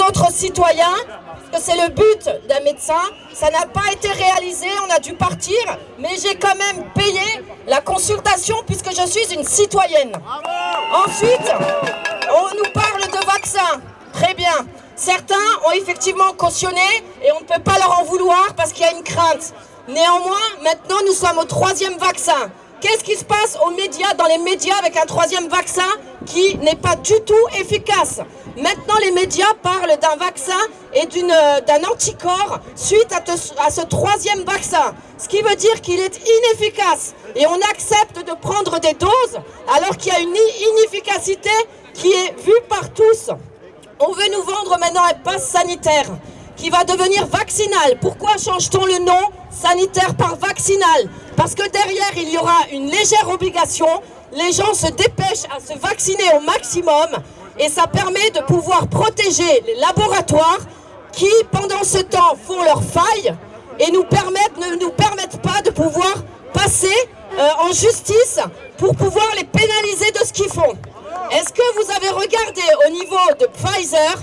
autres citoyens, parce que c'est le but d'un médecin. Ça n'a pas été réalisé, on a dû partir, mais j'ai quand même payé la consultation puisque je suis une citoyenne. Ensuite, on nous parle de vaccins. Très bien. Certains ont effectivement cautionné et on ne peut pas leur en vouloir parce qu'il y a une crainte. Néanmoins, maintenant nous sommes au 3e vaccin. Qu'est-ce qui se passe aux médias, dans les médias avec un 3e vaccin qui n'est pas du tout efficace? Maintenant les médias parlent d'un vaccin et d'un anticorps suite à ce 3e vaccin. Ce qui veut dire qu'il est inefficace. Et on accepte de prendre des doses alors qu'il y a une inefficacité qui est vue par tous. On veut nous vendre maintenant un pass sanitaire qui va devenir vaccinal. Pourquoi change-t-on le nom sanitaire par vaccinal? Parce que derrière, il y aura une légère obligation. Les gens se dépêchent à se vacciner au maximum et ça permet de pouvoir protéger les laboratoires qui, pendant ce temps, font leurs failles et ne nous permettent pas de pouvoir passer en justice pour pouvoir les pénaliser de ce qu'ils font. Est-ce que vous avez regardé au niveau de Pfizer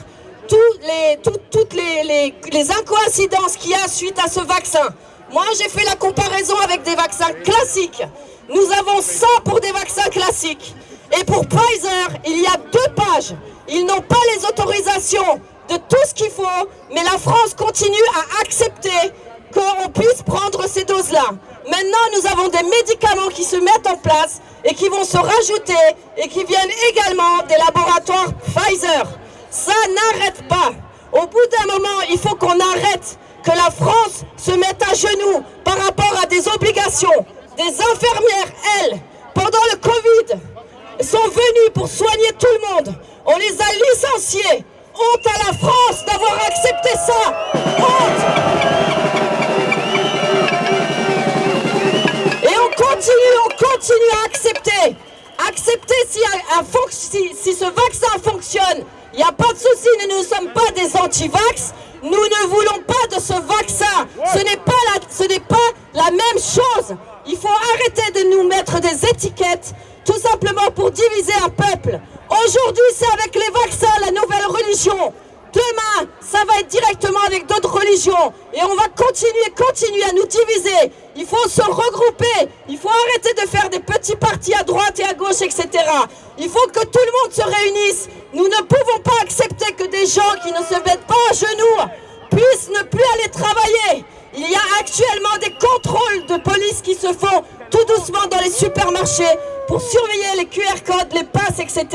toutes les incoïncidences qu'il y a suite à ce vaccin? Moi, j'ai fait la comparaison avec des vaccins classiques. Nous avons 100 pour des vaccins classiques. Et pour Pfizer, il y a 2 pages. Ils n'ont pas les autorisations de tout ce qu'il faut, mais la France continue à accepter qu'on puisse prendre ces doses-là. Maintenant, nous avons des médicaments qui se mettent en place et qui vont se rajouter et qui viennent également des laboratoires Pfizer. Ça n'arrête pas. Au bout d'un moment, il faut qu'on arrête que la France se mette à genoux par rapport à des obligations. Des infirmières, elles, pendant le Covid, sont venues pour soigner tout le monde. On les a licenciées. Honte à la France d'avoir accepté ça. Honte. Et on continue à accepter. Accepter si ce vaccin fonctionne. Il n'y a pas de souci, nous ne sommes pas des anti-vax. Nous ne voulons pas de ce vaccin. Ce n'est pas la même chose. Il faut arrêter de nous mettre des étiquettes, tout simplement pour diviser un peuple. Aujourd'hui, c'est avec les vaccins, la nouvelle religion. Demain, ça va être directement avec d'autres religions. Et on va continuer à nous diviser. Il faut se regrouper. Il faut arrêter de faire des petits partis à droite et à gauche, etc. Il faut que tout le monde se réunisse. Nous ne pouvons pas accepter que des gens qui ne se mettent pas à genoux puissent ne plus aller travailler. Il y a actuellement des contrôles de police qui se font tout doucement dans les supermarchés pour surveiller les QR codes, les passes, etc.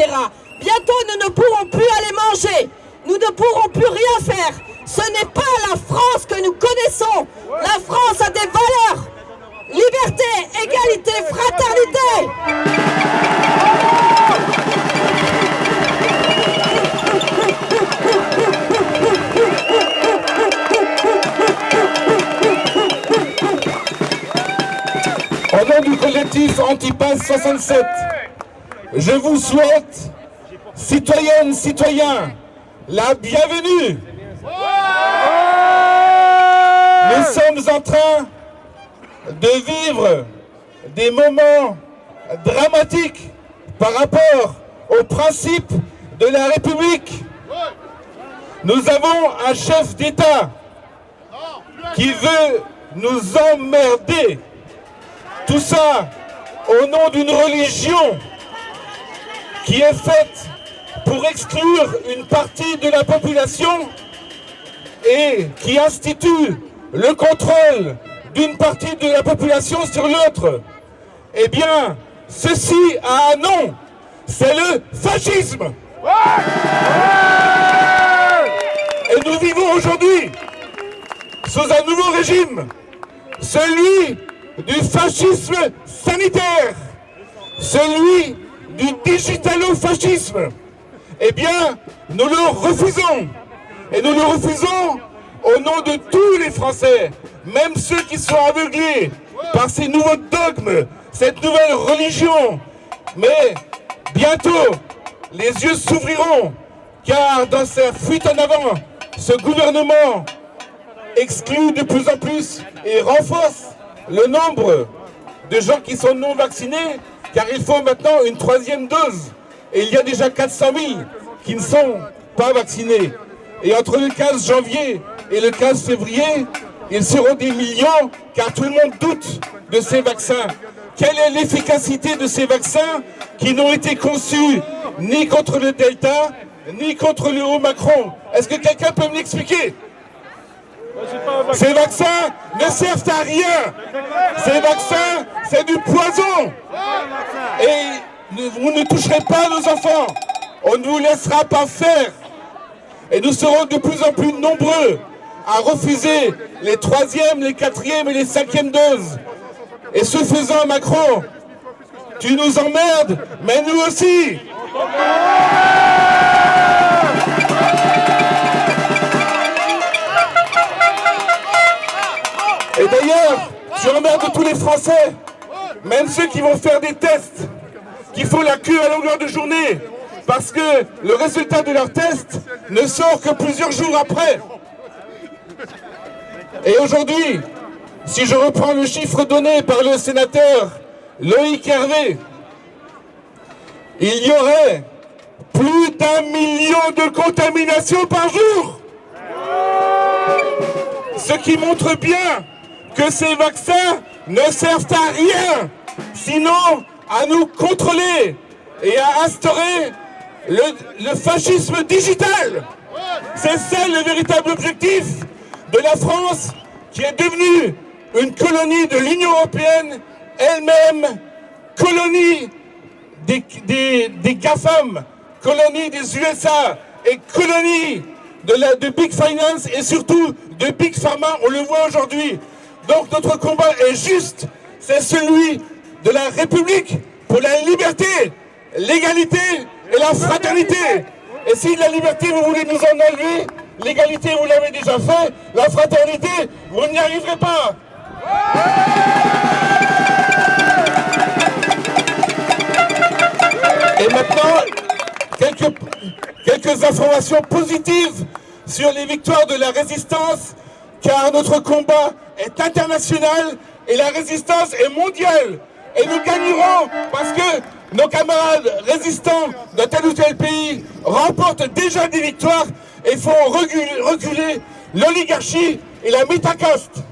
Bientôt, nous ne pourrons plus aller manger. Nous ne pourrons plus rien faire. Ce n'est pas la France que nous connaissons. La France a des valeurs. Liberté, égalité, fraternité. Au nom du collectif Antipass 67, je vous souhaite, citoyennes, citoyens, la bienvenue. Nous sommes en train de vivre des moments dramatiques par rapport aux principes de la République. Nous avons un chef d'État qui veut nous emmerder. Tout ça au nom d'une religion qui est faite pour exclure une partie de la population et qui institue le contrôle d'une partie de la population sur l'autre. Eh bien, ceci a un nom, c'est le fascisme. Et nous vivons aujourd'hui sous un nouveau régime, celui du fascisme sanitaire, celui du digitalo-fascisme. Eh bien, nous le refusons. Et nous le refusons au nom de tous les Français, même ceux qui sont aveuglés par ces nouveaux dogmes, cette nouvelle religion. Mais bientôt, les yeux s'ouvriront, car dans sa fuite en avant, ce gouvernement exclut de plus en plus et renforce le nombre de gens qui sont non vaccinés, car il faut maintenant une 3e dose. Et il y a déjà 400 000 qui ne sont pas vaccinés. Et entre le 15 janvier et le 15 février, ils seront des millions, car tout le monde doute de ces vaccins. Quelle est l'efficacité de ces vaccins qui n'ont été conçus ni contre le Delta, ni contre le Omicron? Est-ce que quelqu'un peut me l'expliquer? Ces vaccins ne servent à rien. Ces vaccins, c'est du poison. Et vous ne toucherez pas nos enfants. On ne vous laissera pas faire. Et nous serons de plus en plus nombreux à refuser les 3e, les 4e et les 5e doses. Et ce faisant, Macron, tu nous emmerdes, mais nous aussi. Et d'ailleurs, tu emmerdes tous les Français, même ceux qui vont faire des tests, qui font la queue à longueur de journée, parce que le résultat de leur test ne sort que plusieurs jours après. Et aujourd'hui, si je reprends le chiffre donné par le sénateur Loïc Hervé, il y aurait plus d'1 million de contaminations par jour. Ce qui montre bien que ces vaccins ne servent à rien, sinon à nous contrôler et à instaurer le fascisme digital. C'est ça le véritable objectif de la France, qui est devenue une colonie de l'Union européenne, elle-même colonie des GAFAM, colonie des USA et colonie de Big Finance et surtout de Big Pharma, on le voit aujourd'hui. Donc notre combat est juste, c'est celui de la République pour la liberté, l'égalité et la fraternité. Et si la liberté vous voulez nous en enlever, l'égalité vous l'avez déjà fait, la fraternité vous n'y arriverez pas. Et maintenant, quelques informations positives sur les victoires de la résistance, car notre combat est international et la résistance est mondiale. Et nous gagnerons parce que nos camarades résistants de tel ou tel pays remportent déjà des victoires et font reculer l'oligarchie et la métacaste.